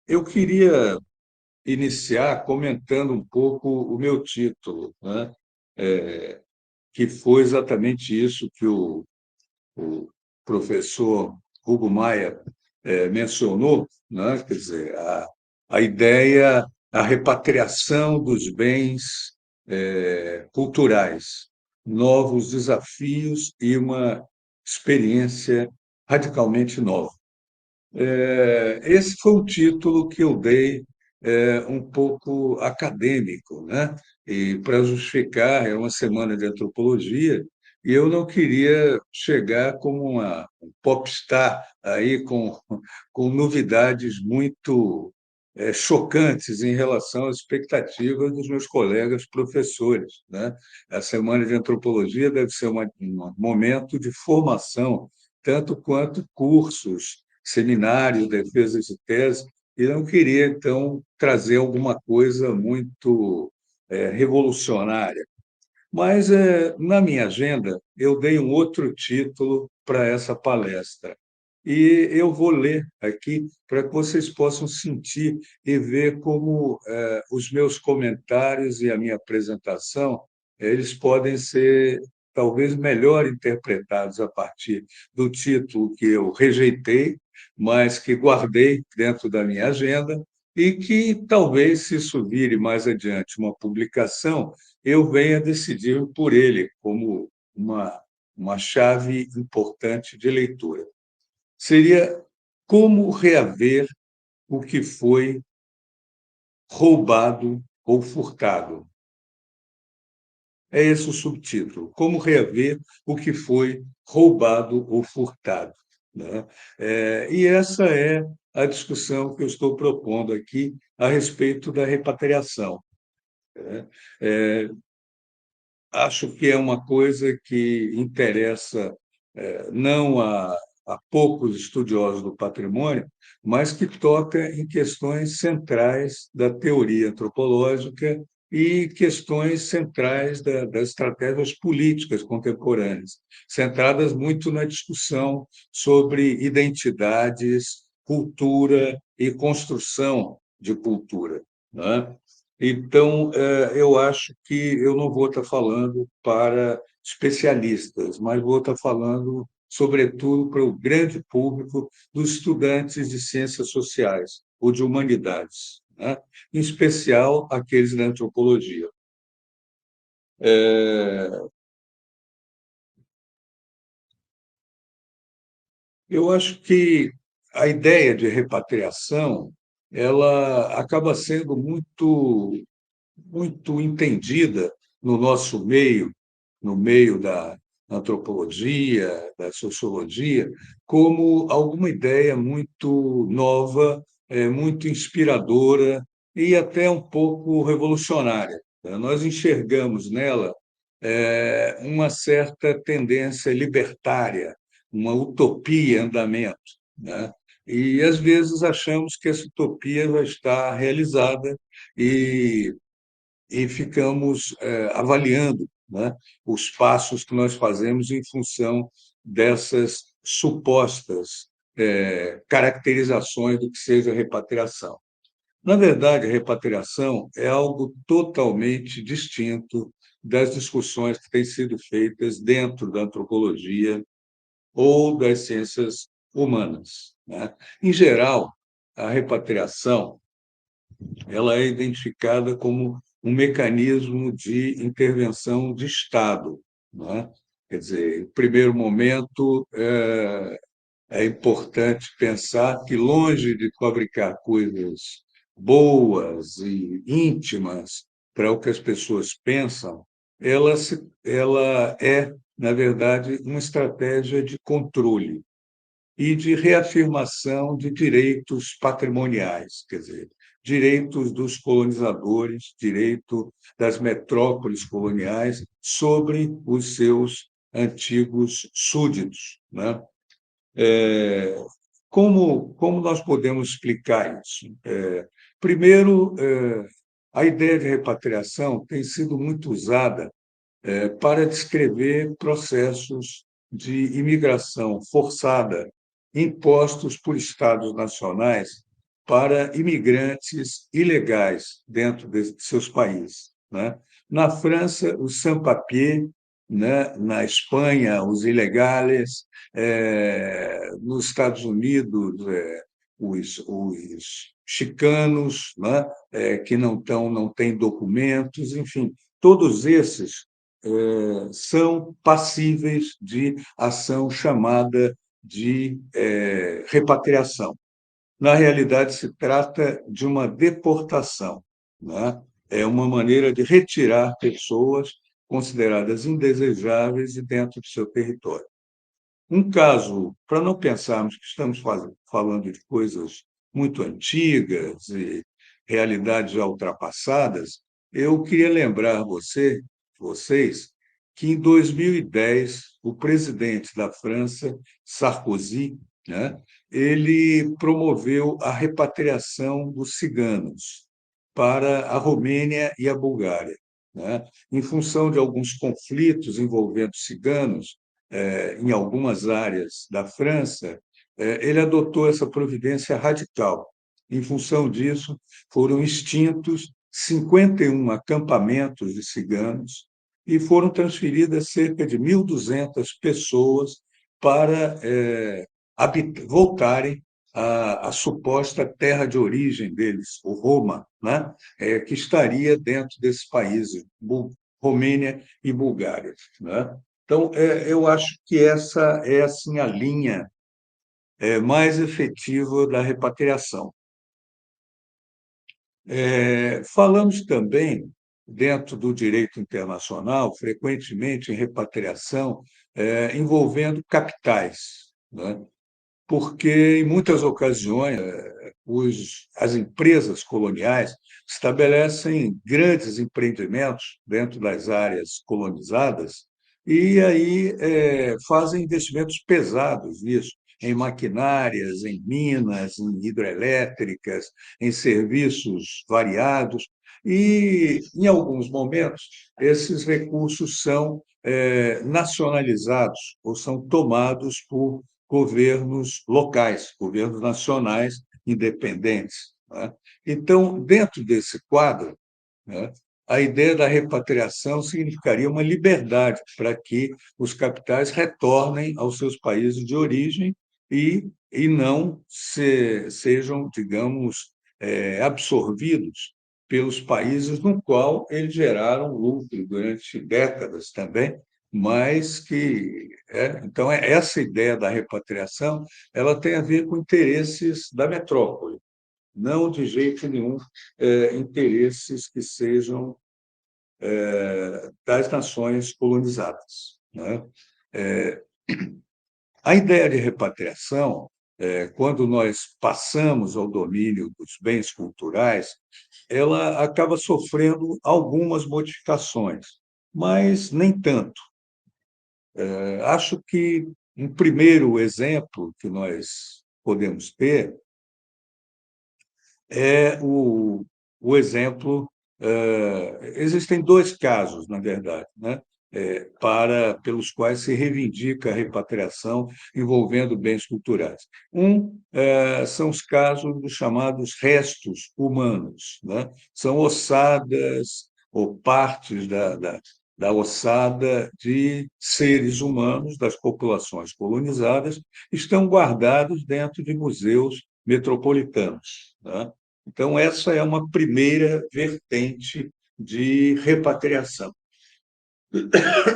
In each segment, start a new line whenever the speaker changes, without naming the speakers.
Eu queria iniciar comentando um pouco o meu título, né? Que foi exatamente isso que o professor Hugo Maia mencionou, né? Quer dizer, a ideia, a repatriação dos bens culturais, novos desafios e uma experiência radicalmente nova. Esse foi o título que eu dei, um pouco acadêmico, né? E para justificar, é uma semana de antropologia, e eu não queria chegar como um popstar aí com novidades muito chocantes em relação às expectativas dos meus colegas professores, né? A semana de antropologia deve ser um momento de formação, tanto quanto cursos, seminários, defesas de tese, e não queria, então, trazer alguma coisa muito revolucionária. Mas, na minha agenda, eu dei um outro título para essa palestra. E eu vou ler aqui para que vocês possam sentir e ver como os meus comentários e a minha apresentação eles podem ser talvez melhor interpretados a partir do título que eu rejeitei, mas que guardei dentro da minha agenda e que talvez, se isso vire mais adiante uma publicação, eu venha decidir por ele como uma chave importante de leitura. Seria como reaver o que foi roubado ou furtado. É esse o subtítulo. Como reaver o que foi roubado ou furtado, né? E essa é a discussão que eu estou propondo aqui a respeito da repatriação, né? É, Acho que é uma coisa que interessa não a poucos estudiosos do patrimônio, mas que toca em questões centrais da teoria antropológica e questões centrais das estratégias políticas contemporâneas, centradas muito na discussão sobre identidades, cultura e construção de cultura, né? Então, eu acho que eu não vou estar falando para especialistas, mas vou estar falando, sobretudo, para o grande público dos estudantes de ciências sociais ou de humanidades, né? Em especial aqueles da antropologia. Eu acho que a ideia de repatriação ela acaba sendo muito entendida no nosso meio, no meio da antropologia, da sociologia, como alguma ideia muito nova, muito inspiradora e até um pouco revolucionária, né? Nós enxergamos nela uma certa tendência libertária, uma utopia em andamento, né? E às vezes achamos que essa utopia vai estar realizada e ficamos avaliando, né, os passos que nós fazemos em função dessas supostas caracterizações do que seja repatriação. Na verdade, a repatriação é algo totalmente distinto das discussões que têm sido feitas dentro da antropologia ou das ciências humanas, né? Em geral, a repatriação ela é identificada como um mecanismo de intervenção de Estado, né? Quer dizer, em primeiro momento, é importante pensar que, longe de fabricar coisas boas e íntimas para o que as pessoas pensam, ela é, na verdade, uma estratégia de controle e de reafirmação de direitos patrimoniais, quer dizer, direitos dos colonizadores, direito das metrópoles coloniais sobre os seus antigos súditos, né? Como nós podemos explicar isso? Primeiro, a ideia de repatriação tem sido muito usada para descrever processos de imigração forçada impostos por estados nacionais para imigrantes ilegais dentro de seus países, né? Na França, os sans-papiers, né? Na Espanha, os ilegais, nos Estados Unidos, os chicanos, né? Que não têm documentos, enfim, todos esses são passíveis de ação chamada de repatriação. Na realidade, se trata de uma deportação, né? É uma maneira de retirar pessoas consideradas indesejáveis de dentro do seu território. Um caso, para não pensarmos que estamos falando de coisas muito antigas e realidades já ultrapassadas, eu queria lembrar vocês, que em 2010 o presidente da França, Sarkozy, né, ele promoveu a repatriação dos ciganos para a Romênia e a Bulgária, né? Em função de alguns conflitos envolvendo ciganos, em algumas áreas da França, ele adotou essa providência radical. Em função disso, foram extintos 51 acampamentos de ciganos e foram transferidas cerca de 1.200 pessoas para voltarem à suposta terra de origem deles, o Roma, né? Que estaria dentro desses países, Romênia e Bulgária, né? Então, eu acho que essa é assim a linha mais efetiva da repatriação. Falamos também, dentro do direito internacional, frequentemente em repatriação envolvendo capitais, né? Porque, em muitas ocasiões, as empresas coloniais estabelecem grandes empreendimentos dentro das áreas colonizadas e aí fazem investimentos pesados nisso, em maquinárias, em minas, em hidrelétricas, em serviços variados. E, em alguns momentos, esses recursos são nacionalizados ou são tomados por governos locais, governos nacionais independentes, né? Então, dentro desse quadro, né, a ideia da repatriação significaria uma liberdade para que os capitais retornem aos seus países de origem e não sejam, digamos, absorvidos pelos países no qual eles geraram lucro durante décadas também, mas que então essa ideia da repatriação ela tem a ver com interesses da metrópole, não de jeito nenhum interesses que sejam das nações colonizadas, né? A ideia de repatriação, quando nós passamos ao domínio dos bens culturais, ela acaba sofrendo algumas modificações, mas nem tanto. Acho que um primeiro exemplo que nós podemos ter é o exemplo. Existem dois casos, na verdade, né? Pelos quais se reivindica a repatriação envolvendo bens culturais. São os casos dos chamados restos humanos, né? São ossadas ou partes da ossada de seres humanos das populações colonizadas, estão guardados dentro de museus metropolitanos, né? Então, essa é uma primeira vertente de repatriação.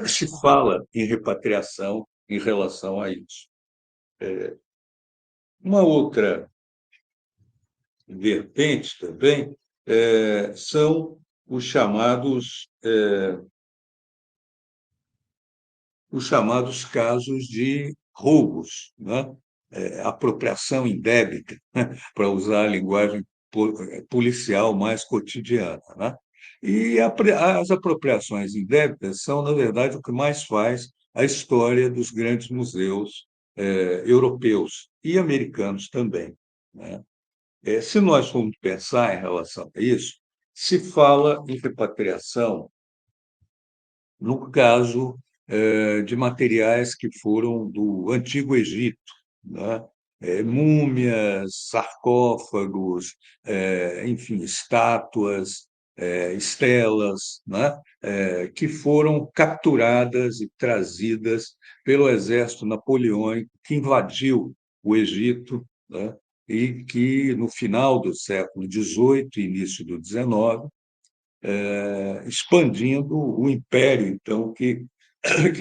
Se fala em repatriação em relação a isso. Uma outra vertente também são os chamados casos de roubos, né? Apropriação indébita, né? Para usar a linguagem policial mais cotidiana, né? E as apropriações indébitas são, na verdade, o que mais faz a história dos grandes museus europeus e americanos também, né? Se nós formos pensar em relação a isso, se fala em repatriação no caso de materiais que foram do Antigo Egito, né? múmias, sarcófagos, enfim, estátuas, estelas, né? Que foram capturadas e trazidas pelo exército napoleônico que invadiu o Egito, né? E que, no final do século XVIII e início do XIX, expandindo o império, então, que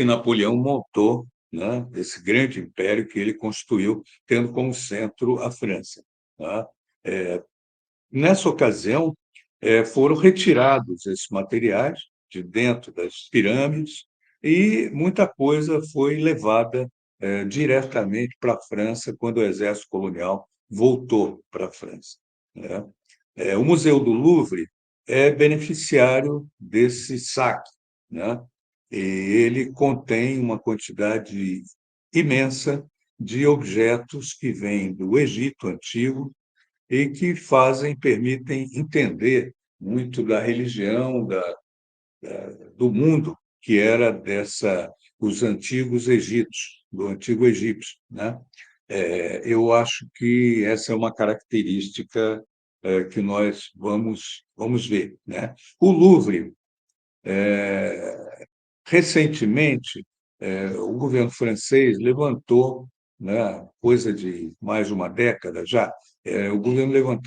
Napoleão montou, né? Esse grande império que ele construiu, tendo como centro a França. Tá? Nessa ocasião, foram retirados esses materiais de dentro das pirâmides e muita coisa foi levada diretamente para a França quando o exército colonial voltou para a França. Né? O Museu do Louvre é beneficiário desse saque, né? E ele contém uma quantidade imensa de objetos que vêm do Egito Antigo e que permitem entender muito da religião, do mundo que era os antigos egípcios, do antigo Egito, né? Eu acho que essa é uma característica que nós vamos ver, né? O Louvre, recentemente, o governo francês levantou, né, coisa de mais de uma década já, o governo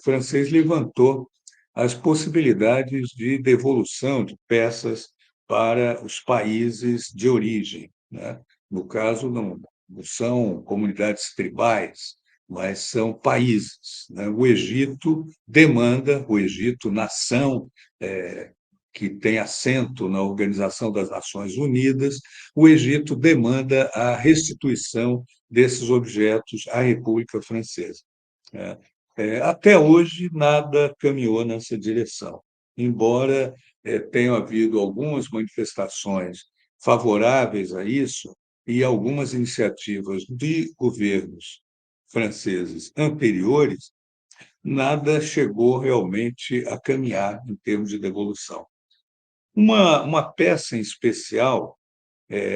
francês levantou as possibilidades de devolução de peças para os países de origem, né? No caso, não são comunidades tribais, mas são países, né? O Egito, nação, que tem assento na Organização das Nações Unidas, o Egito demanda a restituição desses objetos à República Francesa. Né? Até hoje, nada caminhou nessa direção, embora tenham havido algumas manifestações favoráveis a isso e algumas iniciativas de governos franceses anteriores, nada chegou realmente a caminhar em termos de devolução. Uma peça em especial,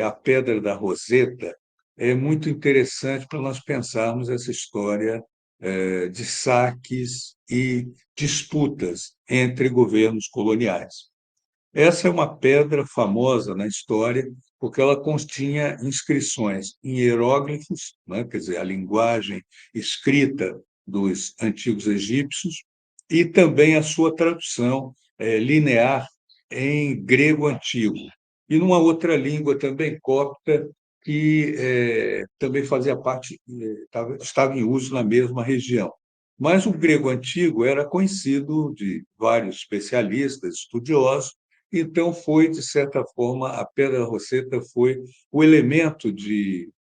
a Pedra da Roseta, é muito interessante para nós pensarmos essa história de saques e disputas entre governos coloniais. Essa é uma pedra famosa na história porque ela continha inscrições em hieróglifos, né, quer dizer, a linguagem escrita dos antigos egípcios, e também a sua tradução linear em grego antigo. E numa outra língua também copta, que também fazia parte, estava em uso na mesma região. Mas o grego antigo era conhecido de vários especialistas, estudiosos, então foi, de certa forma, a Pedra Roseta foi o elemento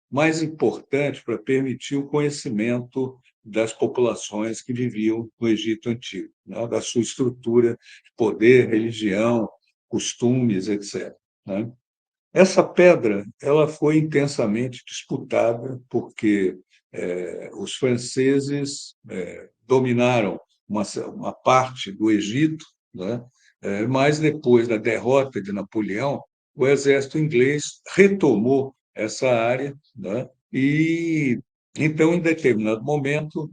mais importante para permitir o conhecimento das populações que viviam no Egito Antigo, né? Da sua estrutura de poder, religião, costumes, etc. Né? Essa pedra ela foi intensamente disputada porque os franceses dominaram uma parte do Egito, né? Mas depois da derrota de Napoleão, o exército inglês retomou essa área, né? E então, em determinado momento,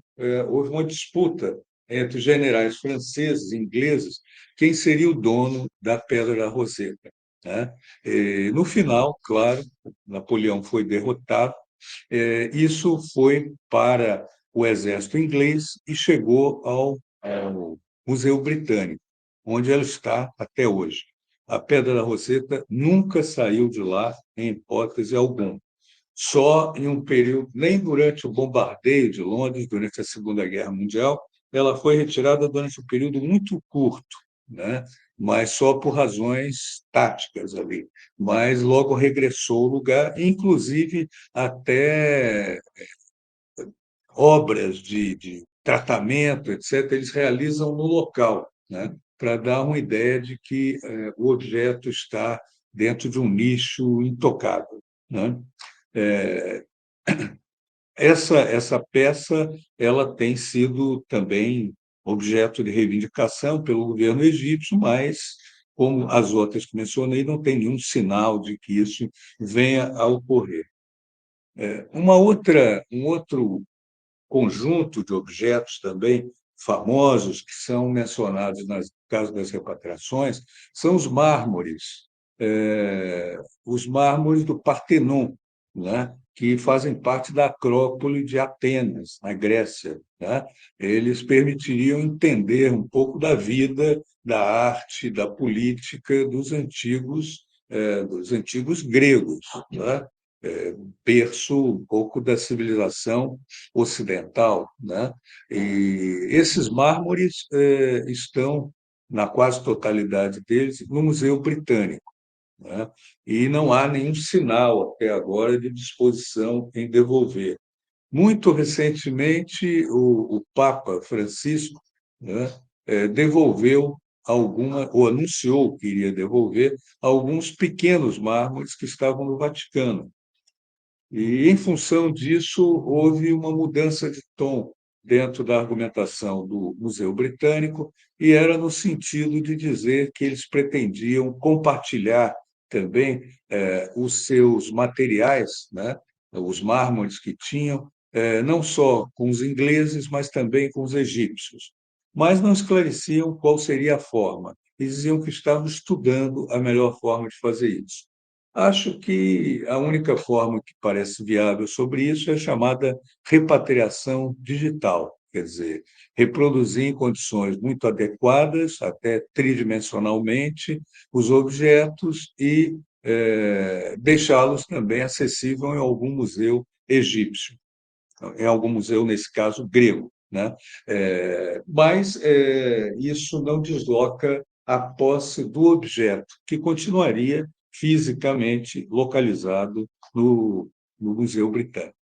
houve uma disputa entre generais franceses e ingleses quem seria o dono da Pedra da Roseta, né? No final, claro, Napoleão foi derrotado. Isso foi para o exército inglês e chegou ao Museu Britânico, onde ela está até hoje. A Pedra da Roseta nunca saiu de lá, em hipótese alguma. Só em um período, nem durante o bombardeio de Londres, durante a Segunda Guerra Mundial, ela foi retirada durante um período muito curto, né? Mas só por razões táticas ali. Mas logo regressou ao lugar, inclusive até obras de tratamento, etc., eles realizam no local, né? Para dar uma ideia de que o objeto está dentro de um nicho intocável. Né? É, essa peça ela tem sido também objeto de reivindicação pelo governo egípcio, mas, como as outras que mencionei, não tem nenhum sinal de que isso venha a ocorrer. Um outro conjunto de objetos também famosos que são mencionados nas caso das repatriações são os mármores do Partenon, né? Que fazem parte da Acrópole de Atenas, na Grécia, né? Eles permitiriam entender um pouco da vida, da arte, da política dos antigos gregos, né? Berço um pouco da civilização ocidental, né? E esses mármores estão, na quase totalidade deles, no Museu Britânico, né? E não há nenhum sinal até agora de disposição em devolver. Muito recentemente, o Papa Francisco, né, devolveu ou anunciou que iria devolver alguns pequenos mármores que estavam no Vaticano. E, em função disso, houve uma mudança de tom dentro da argumentação do Museu Britânico, e era no sentido de dizer que eles pretendiam compartilhar também os seus materiais, né, os mármores que tinham, não só com os ingleses, mas também com os egípcios. Mas não esclareciam qual seria a forma. E diziam que estavam estudando a melhor forma de fazer isso. Acho que a única forma que parece viável sobre isso é a chamada repatriação digital, quer dizer, reproduzir em condições muito adequadas, até tridimensionalmente, os objetos e deixá-los também acessível em algum museu egípcio, em algum museu, nesse caso, grego, né? Mas isso não desloca a posse do objeto, que continuaria fisicamente localizado no Museu Britânico.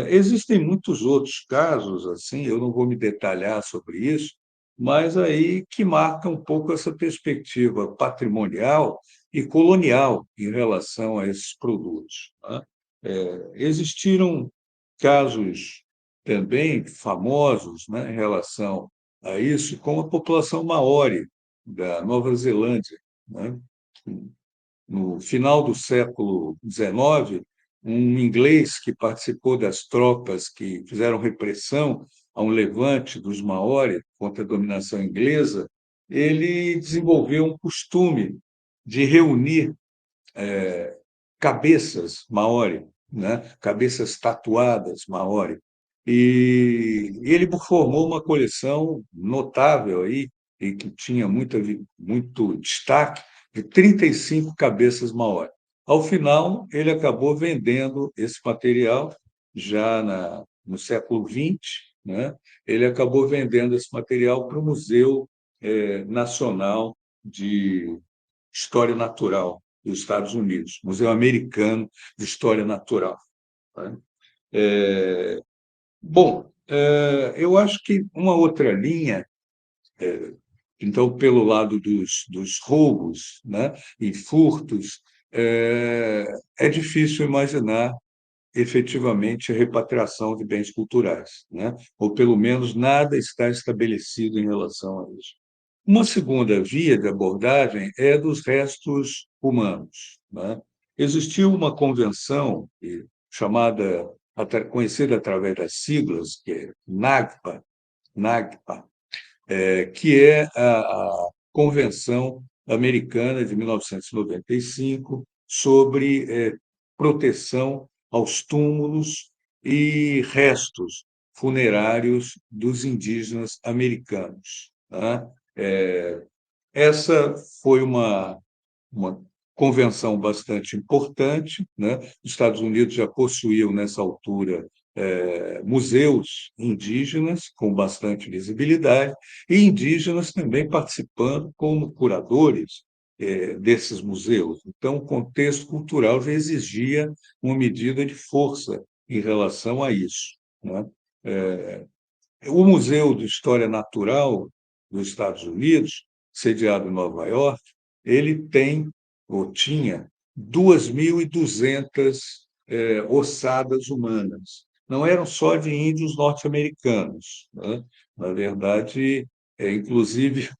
Existem muitos outros casos, assim, eu não vou me detalhar sobre isso, mas aí que marca um pouco essa perspectiva patrimonial e colonial em relação a esses produtos, né? Existiram casos também famosos, né, em relação a isso, com a população maori da Nova Zelândia, né? No final do século XIX, um inglês que participou das tropas que fizeram repressão a um levante dos Maori contra a dominação inglesa, ele desenvolveu um costume de reunir cabeças maori, né? Cabeças tatuadas maori. E ele formou uma coleção notável aí, e que tinha muito destaque, de 35 cabeças maori. Ao final, ele acabou vendendo esse material já no século XX, né? Ele acabou vendendo esse material para o Museu Nacional de História Natural dos Estados Unidos, Museu Americano de História Natural, né? Bom, eu acho que uma outra linha, então, pelo lado dos roubos, né, e furtos, é difícil imaginar efetivamente a repatriação de bens culturais, né? Ou pelo menos nada está estabelecido em relação a isso. Uma segunda via de abordagem é dos restos humanos, né? Existiu uma convenção chamada, conhecida através das siglas, que é NAGPA, que é a Convenção Americana de 1995 sobre proteção aos túmulos e restos funerários dos indígenas americanos, tá? Essa foi uma convenção bastante importante, né? Os Estados Unidos já possuíam, nessa altura, museus indígenas com bastante visibilidade e indígenas também participando como curadores desses museus. Então, o contexto cultural já exigia uma medida de força em relação a isso, né? O Museu de História Natural dos Estados Unidos, sediado em Nova York, ele tem, ou tinha, 2.200 ossadas humanas. Não eram só de índios norte-americanos, né? Na verdade, inclusive,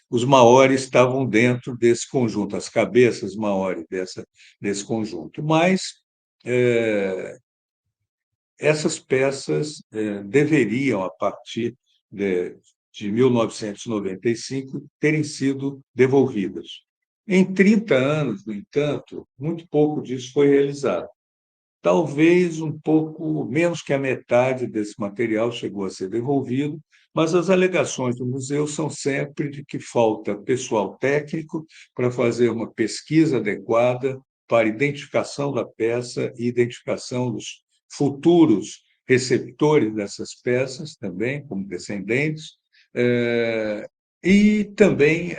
os maoris estavam dentro desse conjunto, as cabeças maori desse conjunto. Mas essas peças deveriam, a partir de 1995, terem sido devolvidas. Em 30 anos, no entanto, muito pouco disso foi realizado. Talvez um pouco menos que a metade desse material chegou a ser devolvido, mas as alegações do museu são sempre de que falta pessoal técnico para fazer uma pesquisa adequada para identificação da peça e identificação dos futuros receptores dessas peças, também, como descendentes, eh, e também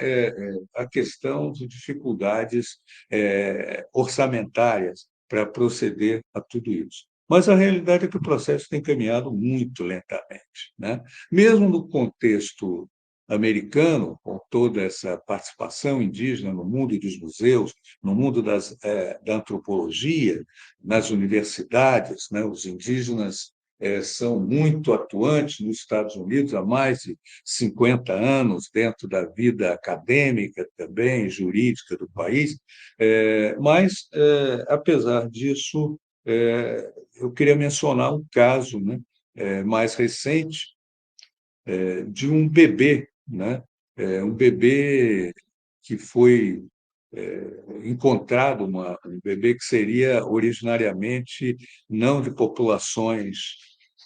a questão de dificuldades orçamentárias para proceder a tudo isso. Mas a realidade é que o processo tem caminhado muito lentamente, né? Mesmo no contexto americano, com toda essa participação indígena no mundo dos museus, no mundo da antropologia, nas universidades, né? Os indígenas são muito atuantes nos Estados Unidos há mais de 50 anos, dentro da vida acadêmica também, jurídica do país, mas, apesar disso, eu queria mencionar um caso, né, mais recente, de um bebê, né, um bebê que foi encontrado, um bebê que seria originariamente não de populações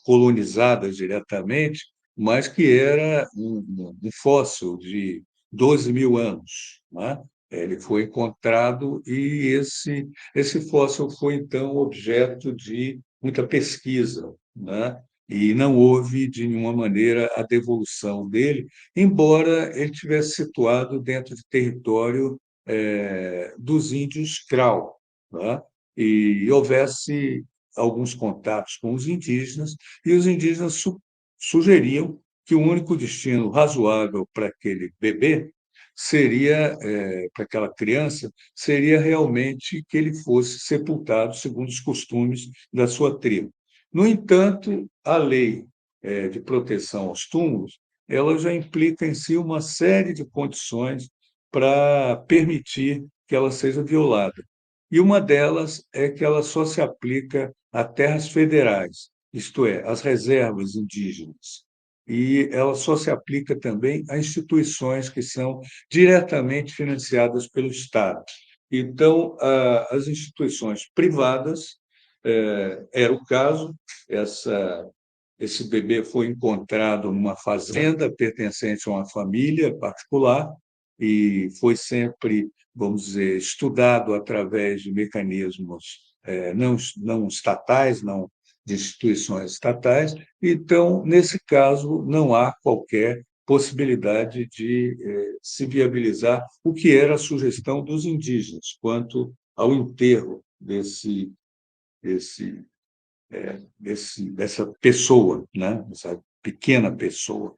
colonizadas diretamente, mas que era um fóssil de 12 mil anos, né? Ele foi encontrado e esse fóssil foi, então, objeto de muita pesquisa, né? E não houve, de nenhuma maneira, a devolução dele, embora ele tivesse situado dentro de território dos índios Krau, né? E houvesse alguns contatos com os indígenas, e os indígenas sugeriam que o único destino razoável para aquele bebê seria, para aquela criança, seria realmente que ele fosse sepultado segundo os costumes da sua tribo. No entanto, a lei de proteção aos túmulos, ela já implica em si uma série de condições para permitir que ela seja violada. E uma delas é que ela só se aplica a terras federais, isto é, às reservas indígenas. E ela só se aplica também a instituições que são diretamente financiadas pelo Estado. Então, as instituições privadas, era o caso, esse bebê foi encontrado numa fazenda pertencente a uma família particular e foi sempre, vamos dizer, estudado através de mecanismos não estatais, não de instituições estatais. Então, nesse caso, não há qualquer possibilidade de se viabilizar o que era a sugestão dos indígenas quanto ao enterro desse dessa pessoa, né? Essa pequena pessoa.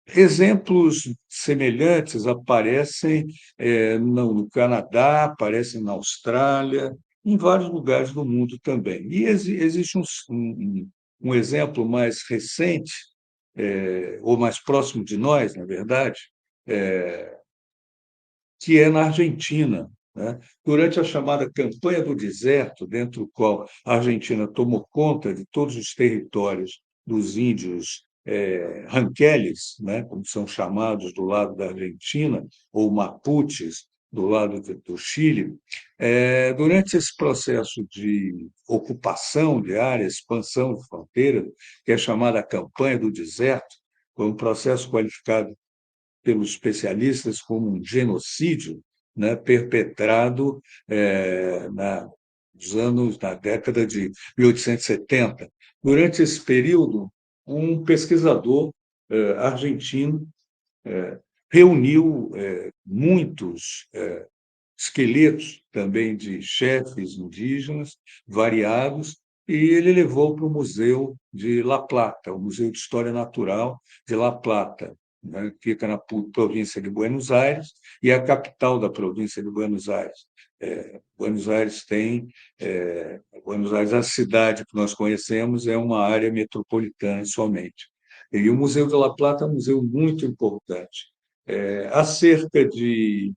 Exemplos semelhantes aparecem no Canadá, aparecem na Austrália, em vários lugares do mundo também. E existe um exemplo mais recente, ou mais próximo de nós, na verdade, que é na Argentina, né? Durante a chamada Campanha do Deserto, dentro do qual a Argentina tomou conta de todos os territórios dos índios ranqueles, né, como são chamados do lado da Argentina, ou mapuches, do lado do Chile, durante esse processo de ocupação de áreas, expansão de fronteiras, que é chamada Campanha do Deserto, foi um processo qualificado pelos especialistas como um genocídio, né, perpetrado na década de 1870. Durante esse período, um pesquisador argentino reuniu muitos esqueletos também de chefes indígenas variados, e ele levou para o Museu de La Plata, o Museu de História Natural de La Plata, né, que fica na província de Buenos Aires, e é a capital da província de Buenos Aires. Buenos Aires Buenos Aires, a cidade que nós conhecemos, é uma área metropolitana somente. E o Museu de La Plata é um museu muito importante. Há cerca de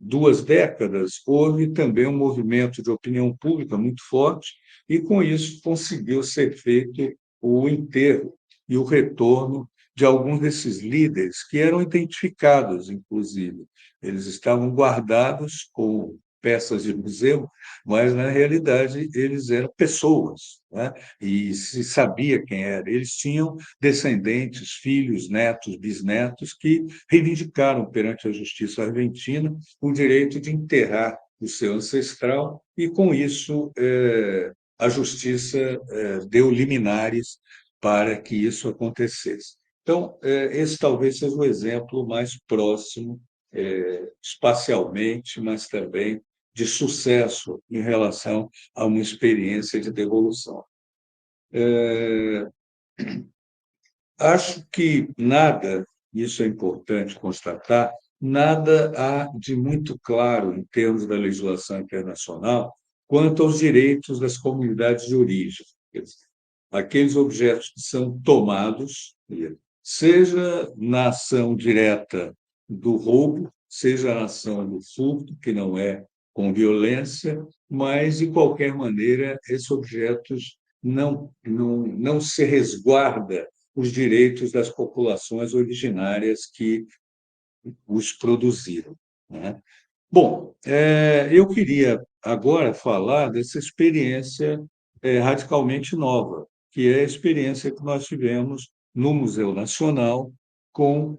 2 décadas, houve também um movimento de opinião pública muito forte, e com isso conseguiu ser feito o enterro e o retorno de alguns desses líderes que eram identificados, inclusive. Eles estavam guardados como peças de museu, mas, na realidade, eles eram pessoas, né? E se sabia quem era. Eles tinham descendentes, filhos, netos, bisnetos, que reivindicaram perante a justiça argentina o direito de enterrar o seu ancestral, e, com isso, a justiça deu liminares para que isso acontecesse. Então, esse talvez seja o exemplo mais próximo, espacialmente, mas também de sucesso em relação a uma experiência de devolução. Acho que nada, isso é importante constatar, nada há de muito claro em termos da legislação internacional quanto aos direitos das comunidades de origem. Quer dizer, aqueles objetos que são tomados, seja na ação direta do roubo, seja na ação do furto, que não é com violência, mas, de qualquer maneira, esses objetos não se resguarda os direitos das populações originárias que os produziram, né? Bom, eu queria agora falar dessa experiência radicalmente nova, que é a experiência que nós tivemos no Museu Nacional com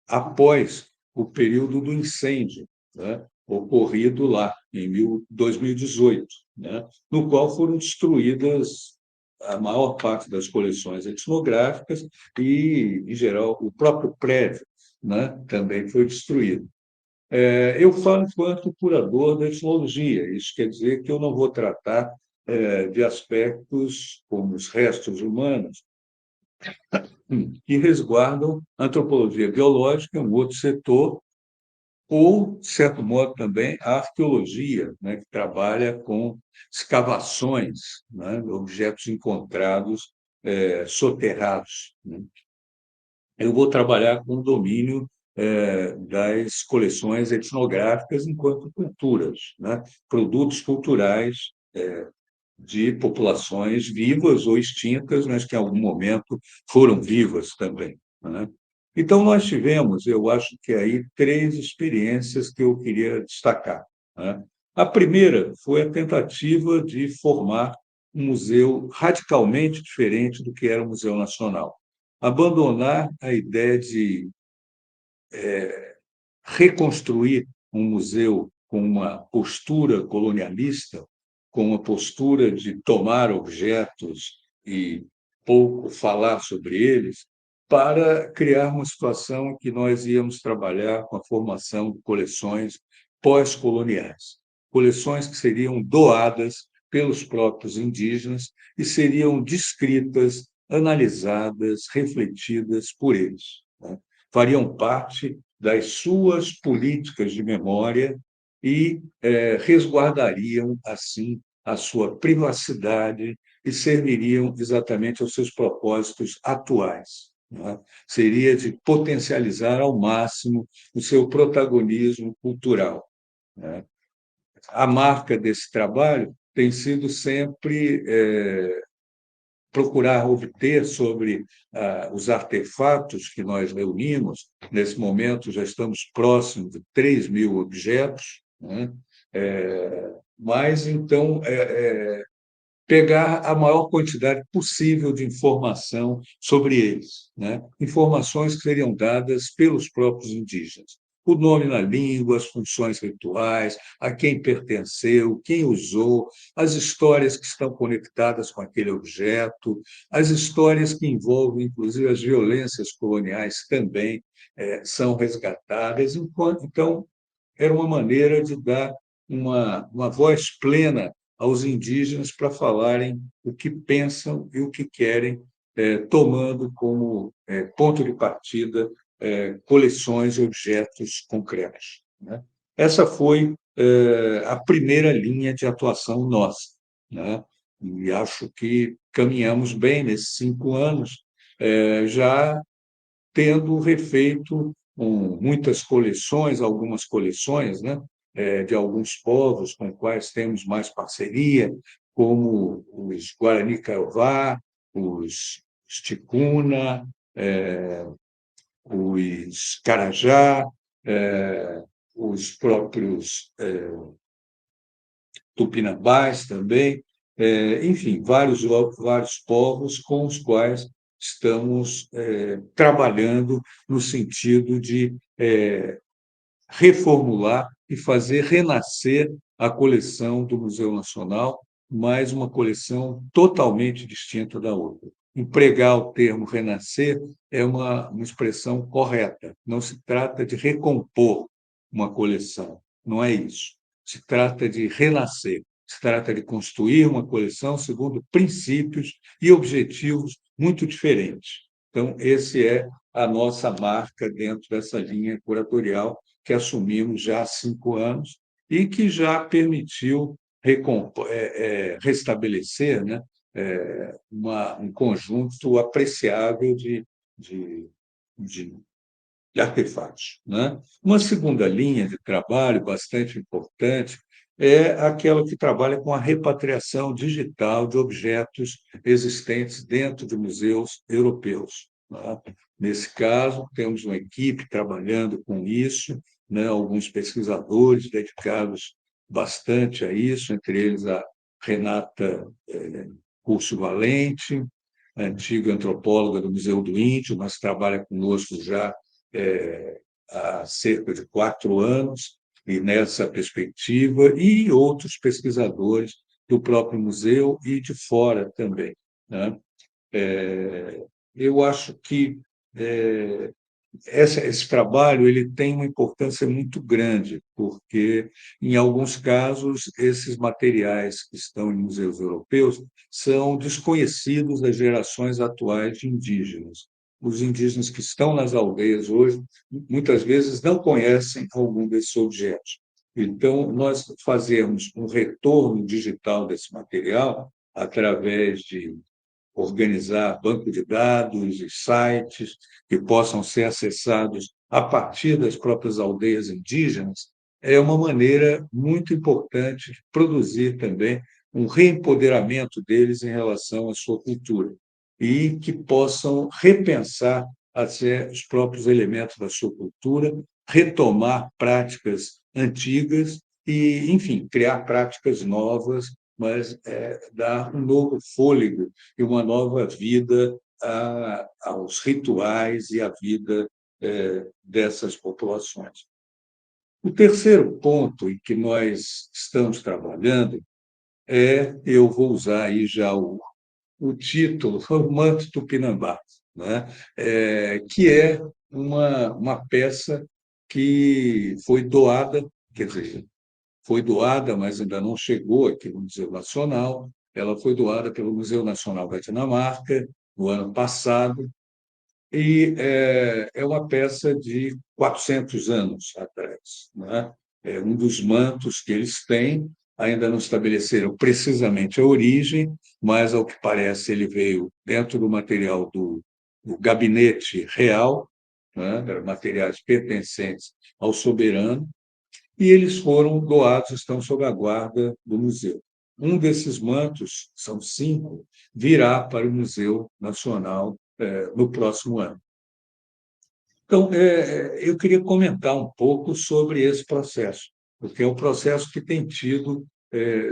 após o período do incêndio, né, ocorrido lá em 2018, né, no qual foram destruídas a maior parte das coleções etnográficas e, em geral, o próprio prédio, né, também foi destruído. Eu falo enquanto curador da etnologia, isso quer dizer que eu não vou tratar de aspectos como os restos humanos, que resguardam a antropologia biológica, um outro setor, ou, de certo modo, também a arqueologia, né, que trabalha com escavações, né, objetos encontrados soterrados, né. Eu vou trabalhar com o domínio das coleções etnográficas enquanto culturas, né, produtos culturais de populações vivas ou extintas, mas que em algum momento foram vivas também, né? Então, nós tivemos, eu acho que aí, 3 experiências que eu queria destacar, né? A primeira foi a tentativa de formar um museu radicalmente diferente do que era o Museu Nacional. Abandonar a ideia de reconstruir um museu com uma postura colonialista, com uma postura de tomar objetos e pouco falar sobre eles, para criar uma situação em que nós íamos trabalhar com a formação de coleções pós-coloniais, coleções que seriam doadas pelos próprios indígenas e seriam descritas, analisadas, refletidas por eles, né? Fariam parte das suas políticas de memória e resguardariam, assim, a sua privacidade e serviriam exatamente aos seus propósitos atuais, né? Seria de potencializar ao máximo o seu protagonismo cultural, né? A marca desse trabalho tem sido sempre procurar obter sobre os artefatos que nós reunimos. Nesse momento, já estamos próximos de 3.000 objetos, né? Mas, então, pegar a maior quantidade possível de informação sobre eles, né? Informações que seriam dadas pelos próprios indígenas. O nome na língua, as funções rituais, a quem pertenceu, quem usou, as histórias que estão conectadas com aquele objeto, as histórias que envolvem, inclusive, as violências coloniais também são resgatadas. Então, era uma maneira de dar uma voz plena aos indígenas para falarem o que pensam e o que querem, tomando como ponto de partida coleções e objetos concretos, né? Essa foi a primeira linha de atuação nossa, né? E acho que caminhamos bem nesses 5 anos, já tendo refeito com muitas coleções, algumas coleções, né, de alguns povos com quais temos mais parceria, como os Guarani Kaiowá, os Ticuna, os Carajá, os próprios Tupinambás também, enfim, vários povos com os quais estamos trabalhando no sentido de reformular e fazer renascer a coleção do Museu Nacional, mas uma coleção totalmente distinta da outra. Empregar o termo renascer é uma expressão correta. Não se trata de recompor uma coleção, não é isso. Se trata de renascer, se trata de construir uma coleção segundo princípios e objetivos muito diferentes. Então, esse é a nossa marca dentro dessa linha curatorial que assumimos já há 5 anos e que já permitiu restabelecer, né, um conjunto apreciável de, de, de artefatos. Né? Uma segunda linha de trabalho bastante importante é aquela que trabalha com a repatriação digital de objetos existentes dentro de museus europeus. Né? Nesse caso, temos uma equipe trabalhando com isso, né? Alguns pesquisadores dedicados bastante a isso, entre eles a Renata Curso Valente, antiga antropóloga do Museu do Índio, mas trabalha conosco já há cerca de 4 anos, e nessa perspectiva, e outros pesquisadores do próprio museu e de fora também. Né? Eu acho que esse trabalho ele tem uma importância muito grande, porque, em alguns casos, esses materiais que estão em museus europeus são desconhecidos das gerações atuais de indígenas. Os indígenas que estão nas aldeias hoje, muitas vezes, não conhecem algum desses objetos. Então, nós fazemos um retorno digital desse material através de organizar banco de dados e sites que possam ser acessados a partir das próprias aldeias indígenas, é uma maneira muito importante de produzir também um reempoderamento deles em relação à sua cultura e que possam repensar até os próprios elementos da sua cultura, retomar práticas antigas e, enfim, criar práticas novas, mas dar um novo fôlego e uma nova vida aos rituais e à vida dessas populações. O terceiro ponto em que nós estamos trabalhando eu vou usar aí já o título, o Manto Tupinambá, né? Que é uma peça que foi doada, quer dizer, foi doada, mas ainda não chegou aqui no Museu Nacional. Ela foi doada pelo Museu Nacional da Dinamarca no ano passado e é uma peça de 400 anos atrás. Né? É um dos mantos que eles têm, ainda não estabeleceram precisamente a origem, mas, ao que parece, ele veio dentro do material do gabinete real, né? Eram materiais pertencentes ao soberano, e eles foram doados, estão sob a guarda do museu. Um desses mantos, são 5, virá para o Museu Nacional no próximo ano. Então, eu queria comentar um pouco sobre esse processo, porque é um processo que tem tido,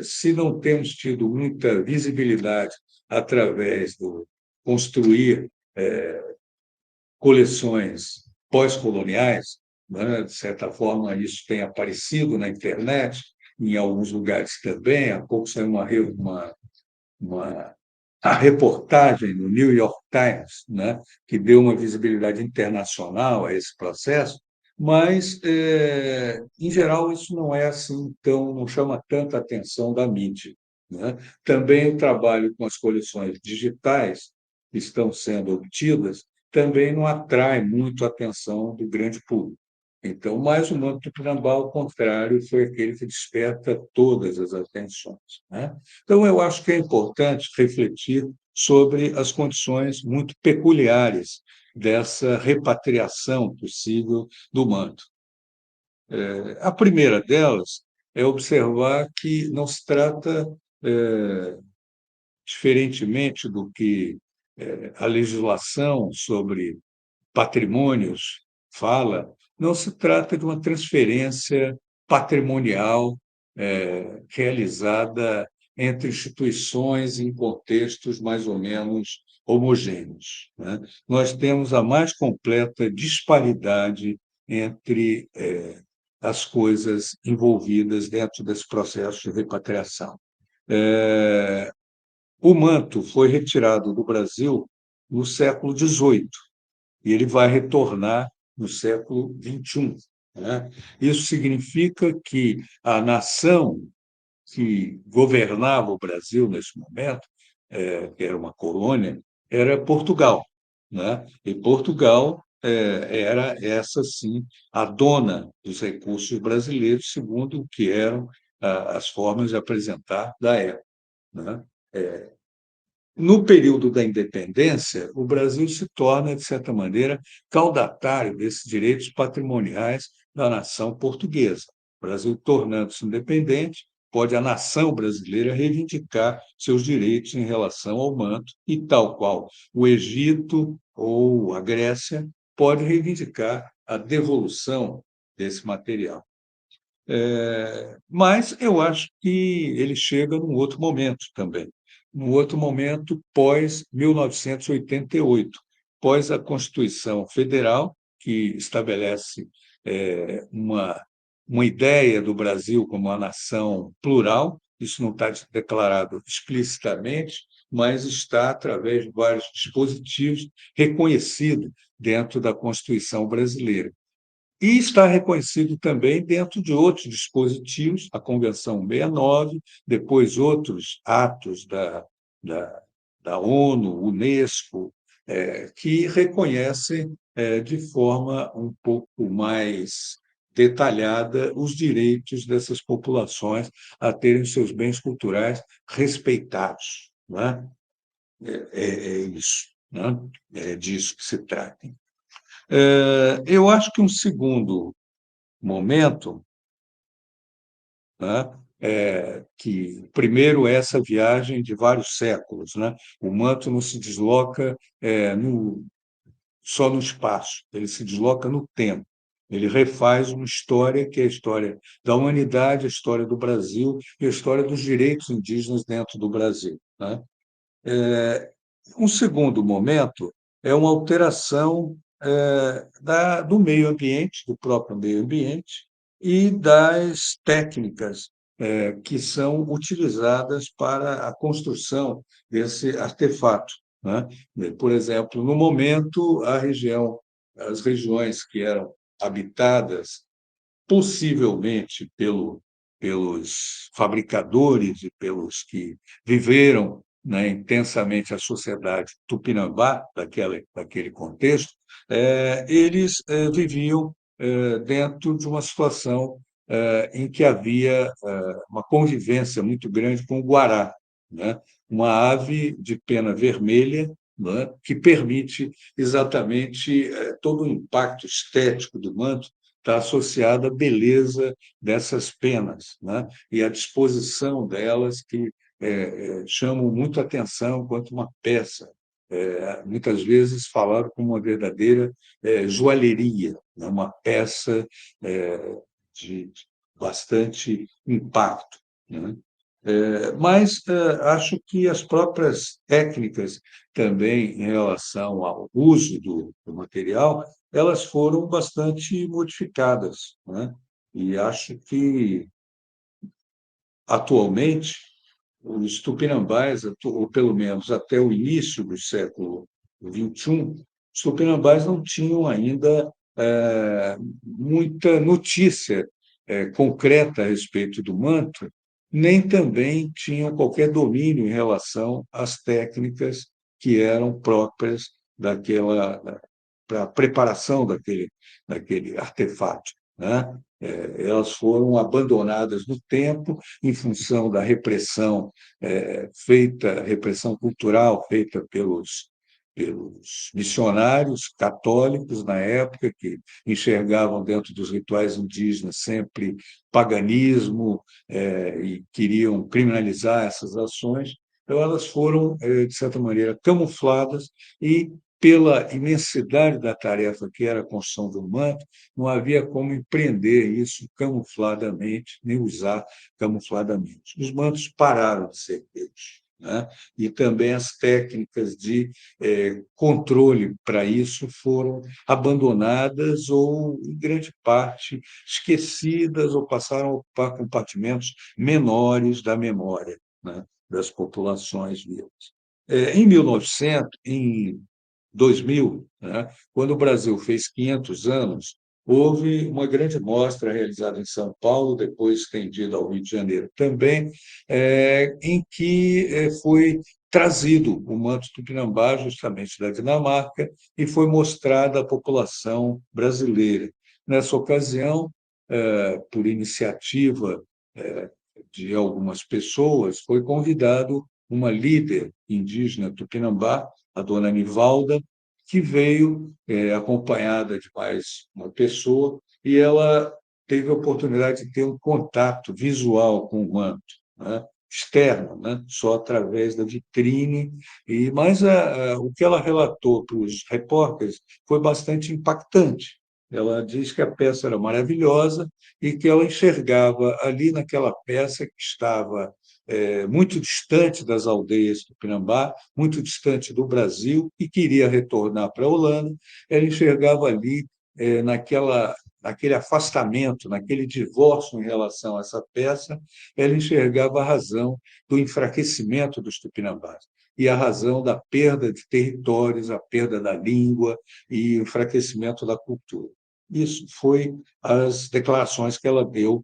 se não temos tido muita visibilidade através do construir coleções pós-coloniais, né? De certa forma, isso tem aparecido na internet, em alguns lugares também. Há pouco saiu uma a reportagem no New York Times, né? Que deu uma visibilidade internacional a esse processo, mas, em geral, isso não é assim tão, não chama tanta atenção da mídia. Né? Também o trabalho com as coleções digitais que estão sendo obtidas também não atrai muito a atenção do grande público. Então, mais o Manto Tupinambá, ao contrário, foi aquele que desperta todas as atenções. Né? Então, eu acho que é importante refletir sobre as condições muito peculiares dessa repatriação possível do manto. A primeira delas é observar que não se trata, diferentemente do que a legislação sobre patrimônios fala, não se trata de uma transferência patrimonial realizada entre instituições em contextos mais ou menos homogêneos, né? Nós temos a mais completa disparidade entre as coisas envolvidas dentro desse processo de repatriação. Eh, o manto foi retirado do Brasil no século XVIII e ele vai retornar no século XXI, né? Isso significa que a nação que governava o Brasil nesse momento, que era uma colônia, era Portugal, né? E Portugal era essa sim a dona dos recursos brasileiros, segundo o que eram as formas de apresentar da época, né? No período da independência, o Brasil se torna, de certa maneira, caudatário desses direitos patrimoniais da nação portuguesa. O Brasil, tornando-se independente, pode a nação brasileira reivindicar seus direitos em relação ao manto, e tal qual o Egito ou a Grécia pode reivindicar a devolução desse material. Mas eu acho que ele chega num outro momento também, num outro momento pós-1988, pós a Constituição Federal, que estabelece uma ideia do Brasil como uma nação plural. Isso não está declarado explicitamente, mas está através de vários dispositivos reconhecido dentro da Constituição brasileira. E está reconhecido também dentro de outros dispositivos, a Convenção 69, depois outros atos da, da ONU, Unesco, que reconhecem de forma um pouco mais detalhada os direitos dessas populações a terem seus bens culturais respeitados, né? É isso, né? É disso que se trata. Eu acho que um segundo momento, né, que primeiro essa viagem de vários séculos, né? O manto não se desloca só no espaço, ele se desloca no tempo. Ele refaz uma história que é a história da humanidade, a história do Brasil e a história dos direitos indígenas dentro do Brasil, né? Um segundo momento é uma alteração do meio ambiente, do próprio meio ambiente, e das técnicas que são utilizadas para a construção desse artefato, né? Por exemplo, no momento, as regiões que eram habitadas possivelmente pelos fabricadores e pelos que viveram, né, intensamente a sociedade tupinambá daquele contexto, eles viviam dentro de uma situação em que havia uma convivência muito grande com o guará, né? Uma ave de pena vermelha, né, que permite exatamente todo o impacto estético do manto está associada à beleza dessas penas, né? E à disposição delas que chamam muito atenção quanto uma peça, muitas vezes falado como uma verdadeira joalheria, né? Uma peça de bastante impacto, né? Mas acho que as próprias técnicas também em relação ao uso do material, elas foram bastante modificadas, né? E acho que, atualmente, os tupinambás, ou pelo menos até o início do século XXI, os tupinambás não tinham ainda muita notícia concreta a respeito do manto, nem também tinham qualquer domínio em relação às técnicas que eram próprias daquela para a preparação daquele artefato, né? Elas foram abandonadas no tempo em função da repressão repressão cultural feita pelos missionários católicos na época, que enxergavam dentro dos rituais indígenas sempre paganismo, e queriam criminalizar essas ações. Então, elas foram, de certa maneira, camufladas e, pela imensidade da tarefa que era a construção do manto, não havia como empreender isso camufladamente, nem usar camufladamente. Os mantos pararam de ser feitos, né? E também as técnicas de controle para isso foram abandonadas ou, em grande parte, esquecidas ou passaram a ocupar compartimentos menores da memória, né, das populações vivas. Em 1900, em 2000, né, quando o Brasil fez 500 anos, houve uma grande mostra realizada em São Paulo, depois estendida ao Rio de Janeiro também, em que foi trazido o manto tupinambá, justamente da Dinamarca, e foi mostrada à população brasileira. Nessa ocasião, por iniciativa de algumas pessoas, foi convidado uma líder indígena tupinambá, a dona Nivalda, que veio acompanhada de mais uma pessoa, e ela teve a oportunidade de ter um contato visual com o manto, né? Externo, né? Só através da vitrine. Mas o que ela relatou para os repórteres foi bastante impactante. Ela diz que a peça era maravilhosa e que ela enxergava ali naquela peça que estava muito distante das aldeias do Pinambá, muito distante do Brasil, e queria retornar para a Holanda. Ela enxergava ali, naquele afastamento, naquele divórcio em relação a essa peça, ela enxergava a razão do enfraquecimento dos tupinambás e a razão da perda de territórios, a perda da língua e o enfraquecimento da cultura. Isso foi as declarações que ela deu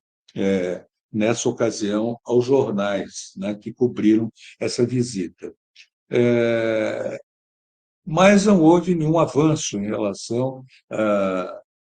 nessa ocasião aos jornais, né, que cobriram essa visita. Mas não houve nenhum avanço em relação,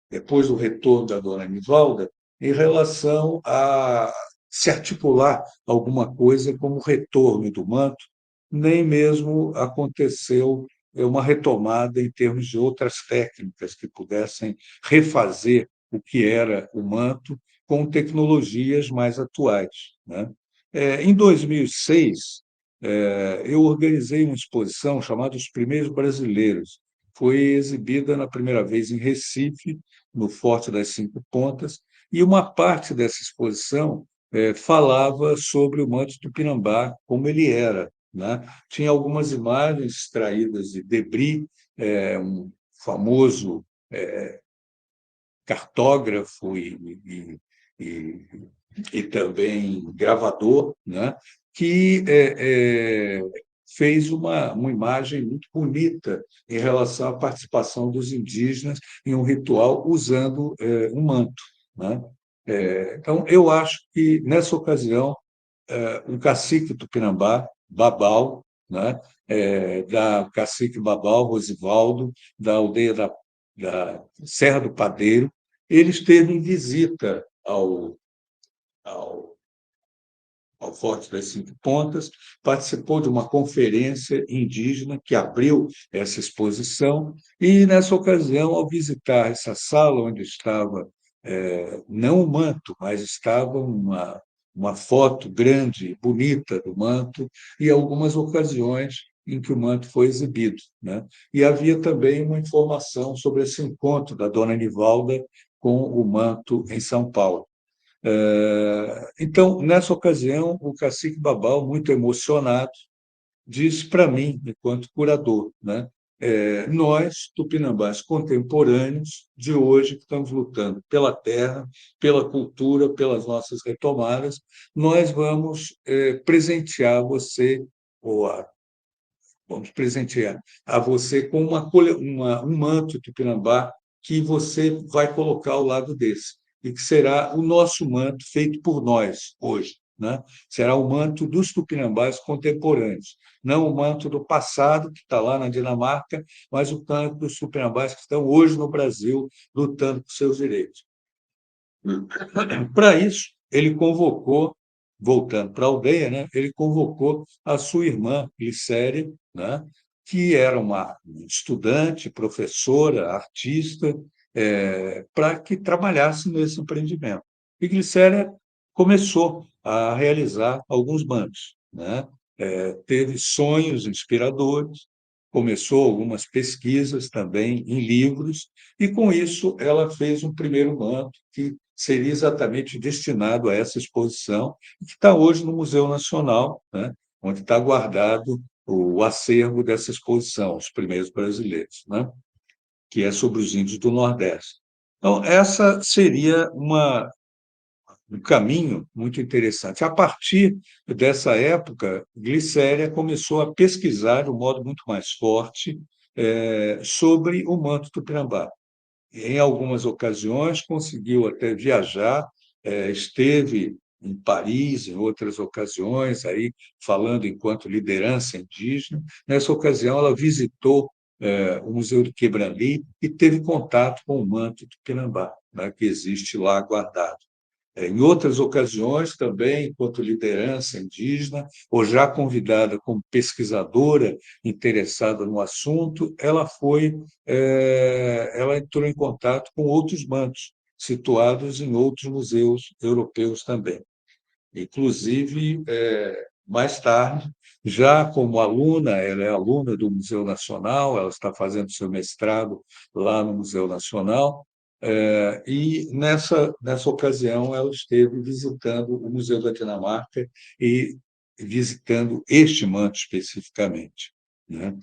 depois do retorno da dona Nivalda, em relação a se articular alguma coisa como o retorno do manto, nem mesmo aconteceu uma retomada em termos de outras técnicas que pudessem refazer o que era o manto com tecnologias mais atuais, né? Em 2006, eu organizei uma exposição chamada Os Primeiros Brasileiros. Foi exibida na primeira vez em Recife, no Forte das Cinco Pontas, e uma parte dessa exposição falava sobre o manto tupinambá, como ele era, né? Tinha algumas imagens extraídas de Debris, um famoso cartógrafo e, e também gravador, né? Que fez uma imagem muito bonita em relação à participação dos indígenas em um ritual usando um manto, né? Então, eu acho que, nessa ocasião, um cacique tupinambá, Babau, né? Da cacique Babau, Rosivaldo, da aldeia da Serra do Padeiro, ele esteve em visita ao, ao Forte das Cinco Pontas, participou de uma conferência indígena que abriu essa exposição, e, nessa ocasião, ao visitar essa sala onde estava, não o manto, mas estava uma foto grande, bonita do manto, e algumas ocasiões em que o manto foi exibido, né? E havia também uma informação sobre esse encontro da dona Nivalda com o manto em São Paulo. Então, nessa ocasião, o cacique Babau, muito emocionado, disse para mim, enquanto curador, né? Nós, tupinambás contemporâneos de hoje, que estamos lutando pela terra, pela cultura, pelas nossas retomadas, nós vamos presentear você, ou vamos presentear a você com um manto tupinambá que você vai colocar ao lado desse, e que será o nosso manto feito por nós hoje, né? Será o manto dos tupinambás contemporâneos, não o manto do passado, que está lá na Dinamarca, mas o manto dos tupinambás que estão hoje no Brasil lutando por seus direitos. Para isso, ele convocou, voltando para a aldeia, né? Ele convocou a sua irmã, Glicéria, né? que era uma estudante, professora, artista, para que trabalhasse nesse empreendimento. E Glicéria começou a realizar alguns bancos, né? Teve sonhos inspiradores, começou algumas pesquisas também em livros, e com isso ela fez um primeiro manto que seria exatamente destinado a essa exposição, que está hoje no Museu Nacional, né? Onde está guardado o acervo dessa exposição, os primeiros brasileiros, né? Que é sobre os índios do Nordeste. Então, essa seria um caminho muito interessante. A partir dessa época, Glicéria começou a pesquisar de um modo muito mais forte sobre o manto tupinambá. Em algumas ocasiões, conseguiu até viajar, esteve em Paris, em outras ocasiões, aí falando enquanto liderança indígena. Nessa ocasião, ela visitou o Museu do Quebranli e teve contato com o manto tupinambá, né, que existe lá guardado. Em outras ocasiões, também, enquanto liderança indígena, ou já convidada como pesquisadora interessada no assunto, ela entrou em contato com outros mantos, situados em outros museus europeus também. Inclusive, mais tarde, já como aluna, ela é aluna do Museu Nacional, ela está fazendo seu mestrado lá no Museu Nacional, e nessa ocasião ela esteve visitando o Museu da Dinamarca e visitando este manto especificamente, né?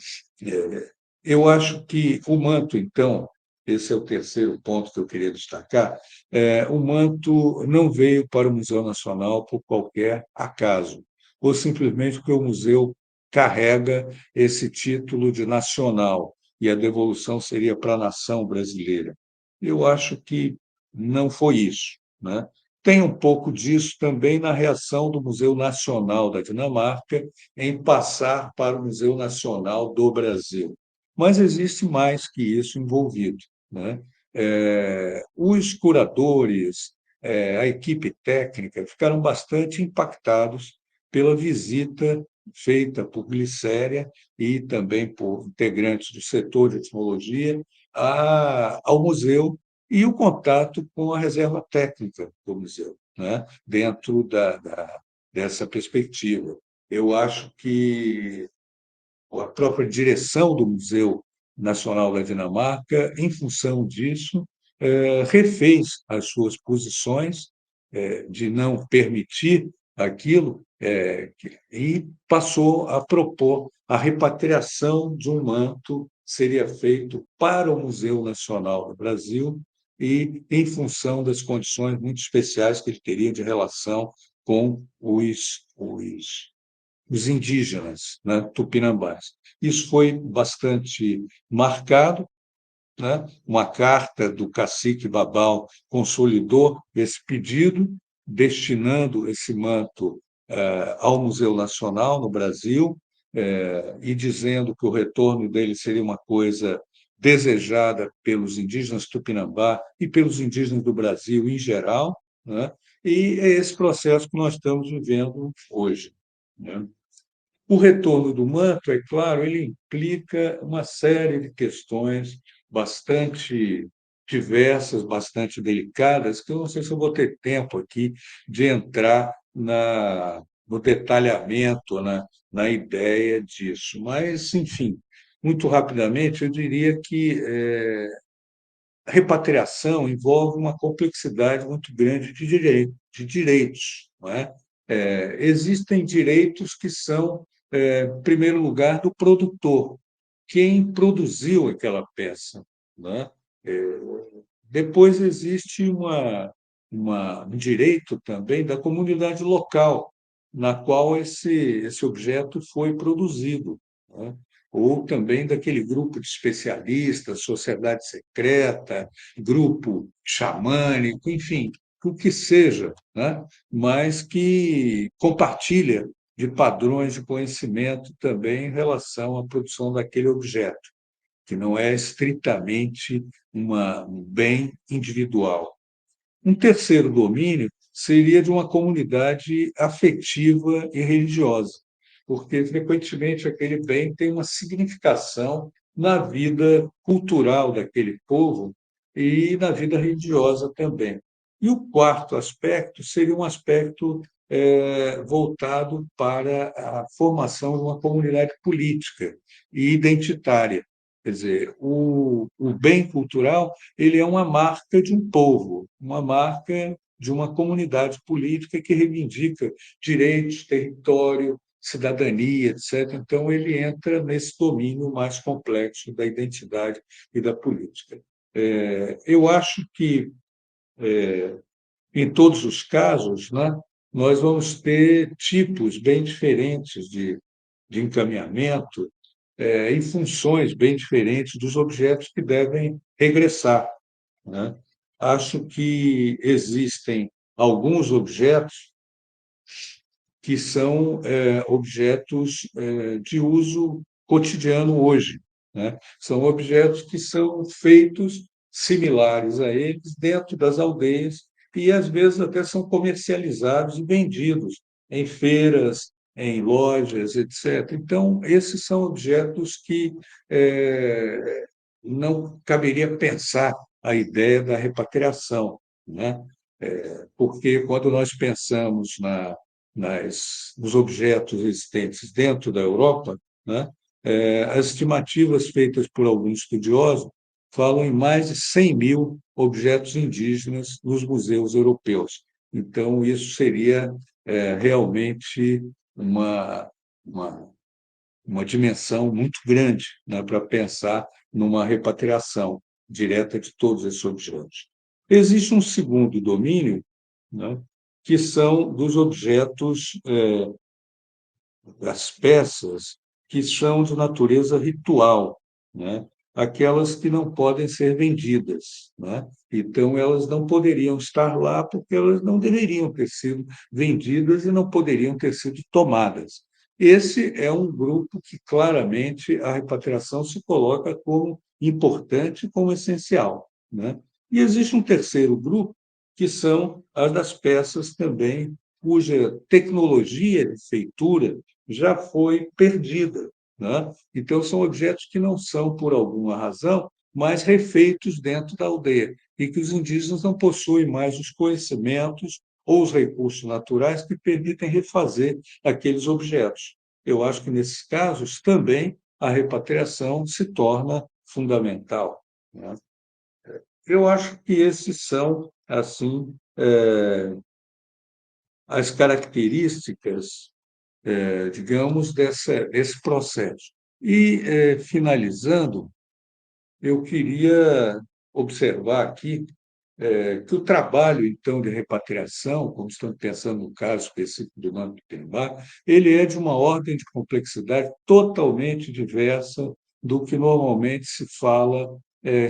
Eu acho que o manto, então, esse é o terceiro ponto que eu queria destacar, o manto não veio para o Museu Nacional por qualquer acaso, ou simplesmente porque o museu carrega esse título de nacional e a devolução seria para a nação brasileira. Eu acho que não foi isso, né? Tem um pouco disso também na reação do Museu Nacional da Dinamarca em passar para o Museu Nacional do Brasil. Mas existe mais que isso envolvido, né? Os curadores, a equipe técnica ficaram bastante impactados pela visita feita por Glicéria e também por integrantes do setor de etimologia ao museu e o contato com a reserva técnica do museu, né? Dentro dessa perspectiva. Eu acho que a própria direção do Museu Nacional da Dinamarca, em função disso, refez as suas posições de não permitir aquilo e passou a propor a repatriação de um manto seria feito para o Museu Nacional do Brasil e em função das condições muito especiais que ele teria de relação com os indígenas, né, tupinambás. Isso foi bastante marcado, né? Uma carta do cacique Babal consolidou esse pedido, destinando esse manto ao Museu Nacional no Brasil, e dizendo que o retorno dele seria uma coisa desejada pelos indígenas tupinambá e pelos indígenas do Brasil em geral, né? E é esse processo que nós estamos vivendo hoje, né? O retorno do manto, é claro, ele implica uma série de questões bastante diversas, bastante delicadas, que eu não sei se eu vou ter tempo aqui de entrar no detalhamento, na ideia disso. Mas, enfim, muito rapidamente, eu diria que a repatriação envolve uma complexidade muito grande de direitos, não é? Existem direitos que são, em primeiro lugar, do produtor, quem produziu aquela peça, né? É, Depois existe um direito também da comunidade local, na qual esse objeto foi produzido, né? Ou também daquele grupo de especialistas, sociedade secreta, grupo xamânico, enfim, o que seja, né? Mas que compartilha de padrões de conhecimento também em relação à produção daquele objeto, que não é estritamente um bem individual. Um terceiro domínio seria de uma comunidade afetiva e religiosa. porque frequentemente aquele bem tem uma significação na vida cultural daquele povo e na vida religiosa também. E o quarto aspecto seria um aspecto voltado para a formação de uma comunidade política e identitária. Quer dizer, o bem cultural ele é uma marca de um povo, uma marca de uma comunidade política que reivindica direitos, território, cidadania, etc. Então, ele entra nesse domínio mais complexo da identidade e da política. Eu acho que, em todos os casos, né, nós vamos ter tipos bem diferentes de encaminhamento e funções bem diferentes dos objetos que devem regressar, né? Acho que existem alguns objetos que são objetos de uso cotidiano hoje, né? São objetos que são feitos similares a eles dentro das aldeias e às vezes até são comercializados e vendidos em feiras, em lojas, etc. Então, esses são objetos que não caberia pensar a ideia da repatriação, né? Porque quando nós pensamos nos objetos existentes dentro da Europa, né, as estimativas feitas por alguns estudiosos falam em mais de 100.000 objetos indígenas nos museus europeus. Então, isso seria realmente uma, uma, uma dimensão muito grande, né, para pensar numa repatriação direta de todos esses objetos. Existe um segundo domínio, né, que são dos objetos, das peças que são de natureza ritual, né? Aquelas que não podem ser vendidas, né? Então, elas não poderiam estar lá porque elas não deveriam ter sido vendidas e não poderiam ter sido tomadas. Esse é um grupo que claramente a repatriação se coloca como importante, como essencial, né? E existe um terceiro grupo, que são as das peças também cuja tecnologia de feitura já foi perdida, né? Então, são objetos que não são, por alguma razão, mais refeitos dentro da aldeia e que os indígenas não possuem mais os conhecimentos ou os recursos naturais que permitem refazer aqueles objetos. Eu acho que, nesses casos, também a repatriação se torna fundamental, né? Eu acho que esses são, assim, as características digamos, desse processo. E, finalizando, eu queria observar aqui que o trabalho, então, de repatriação, como estamos pensando no caso específico do Nando Tupinambá, ele é de uma ordem de complexidade totalmente diversa do que normalmente se fala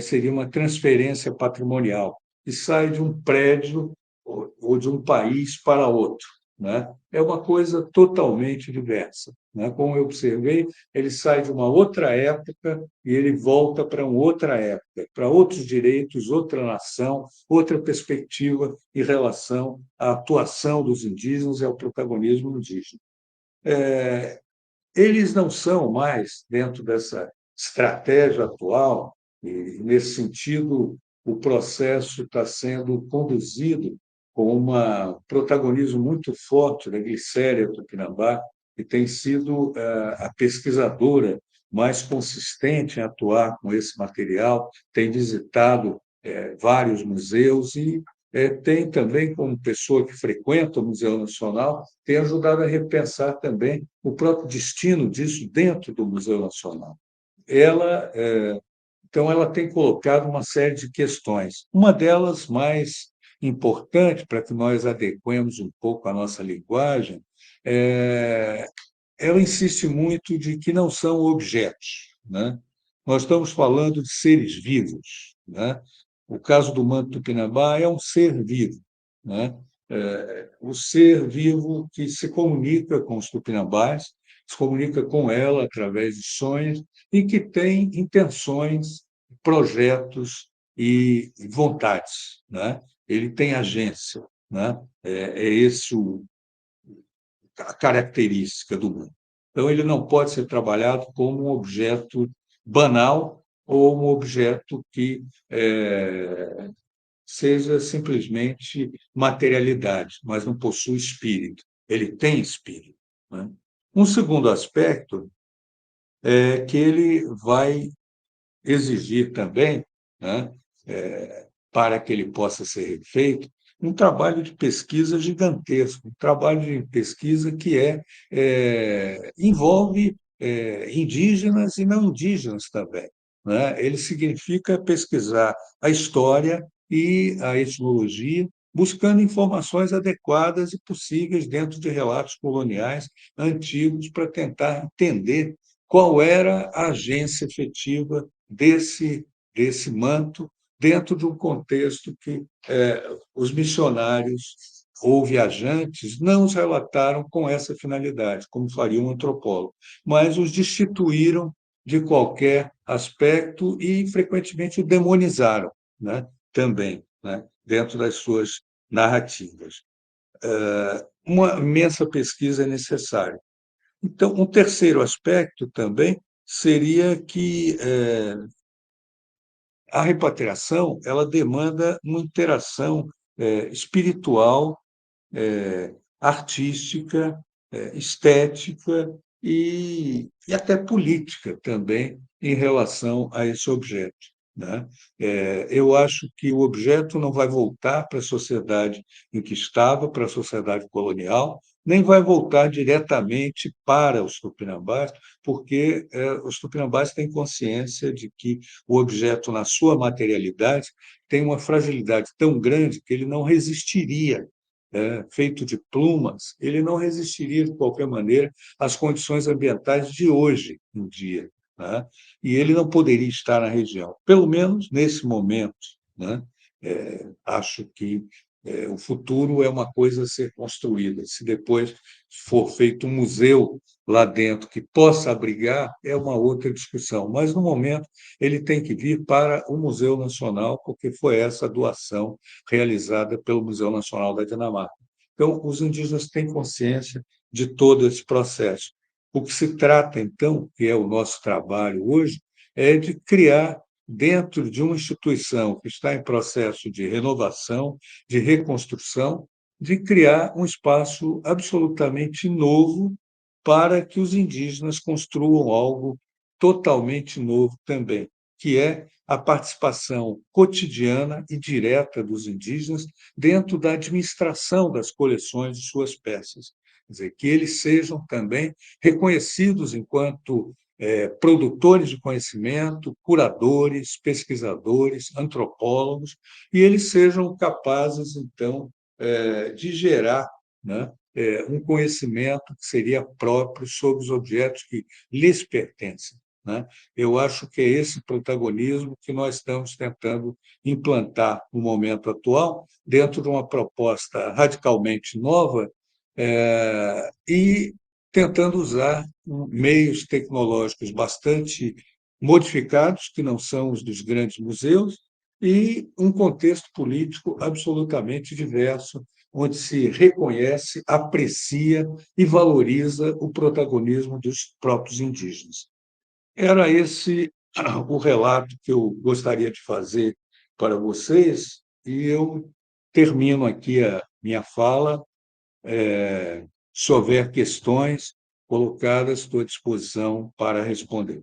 seria uma transferência patrimonial, que sai de um prédio ou de um país para outro, né? É uma coisa totalmente diversa, né? Como eu observei, ele sai de uma outra época e ele volta para uma outra época, para outros direitos, outra nação, outra perspectiva em relação à atuação dos indígenas e ao protagonismo indígena. Eles não são mais, dentro dessa estratégia atual, e, nesse sentido, o processo está sendo conduzido com um protagonismo muito forte da Glicéria Tupinambá, que tem sido a pesquisadora mais consistente em atuar com esse material, tem visitado vários museus e tem também, como pessoa que frequenta o Museu Nacional, tem ajudado a repensar também o próprio destino disso dentro do Museu Nacional. Ela, então, ela tem colocado uma série de questões. Uma delas, mais importante, para que nós adequemos um pouco a nossa linguagem, é, ela insiste muito de que não são objetos, né? Nós estamos falando de seres vivos, né? O caso do manto tupinambá é um ser vivo, né? O ser vivo que se comunica com os tupinambás, se comunica com ela através de sonhos e que tem intenções, projetos e vontades, né? Ele tem agência, né? É esse a característica do mundo. Então, ele não pode ser trabalhado como um objeto banal ou um objeto que seja simplesmente materialidade, mas não possui espírito. Ele tem espírito, né? Um segundo aspecto é que ele vai exigir também, né, para que ele possa ser feito, um trabalho de pesquisa gigantesco, um trabalho de pesquisa que envolve indígenas e não indígenas também, né? Ele significa pesquisar a história e a etnologia, buscando informações adequadas e possíveis dentro de relatos coloniais antigos para tentar entender qual era a agência efetiva desse manto dentro de um contexto que os missionários ou viajantes não os relataram com essa finalidade, como faria um antropólogo, mas os destituíram de qualquer aspecto e frequentemente o demonizaram, né? Também, né? Dentro das suas narrativas. Uma imensa pesquisa é necessária. Então, um terceiro aspecto também seria que a repatriação ela demanda uma interação espiritual, artística, estética e até política também em relação a esse objeto, né? Eu acho que o objeto não vai voltar para a sociedade em que estava, para a sociedade colonial, nem vai voltar diretamente para os tupinambás, porque os tupinambás têm consciência de que o objeto, na sua materialidade, tem uma fragilidade tão grande que ele não resistiria feito de plumas, ele não resistiria de qualquer maneira às condições ambientais de hoje em dia, né? E ele não poderia estar na região, pelo menos nesse momento, né? Acho que o futuro é uma coisa a ser construída. Se depois for feito um museu lá dentro que possa abrigar, é uma outra discussão. Mas, no momento, ele tem que vir para o Museu Nacional, porque foi essa a doação realizada pelo Museu Nacional da Dinamarca. Então, os indígenas têm consciência de todo esse processo. O que se trata, então, que é o nosso trabalho hoje, é de criar, dentro de uma instituição que está em processo de renovação, de reconstrução, de criar um espaço absolutamente novo para que os indígenas construam algo totalmente novo também, que é a participação cotidiana e direta dos indígenas dentro da administração das coleções de suas peças. Quer dizer, que eles sejam também reconhecidos enquanto produtores de conhecimento, curadores, pesquisadores, antropólogos, e eles sejam capazes, então, de gerar, né, um conhecimento que seria próprio sobre os objetos que lhes pertencem, né? Eu acho que é esse protagonismo que nós estamos tentando implantar no momento atual, dentro de uma proposta radicalmente nova, e tentando usar meios tecnológicos bastante modificados, que não são os dos grandes museus, e um contexto político absolutamente diverso, onde se reconhece, aprecia e valoriza o protagonismo dos próprios indígenas. Era esse o relato que eu gostaria de fazer para vocês, e eu termino aqui a minha fala. Se houver questões colocadas, estou à disposição para responder.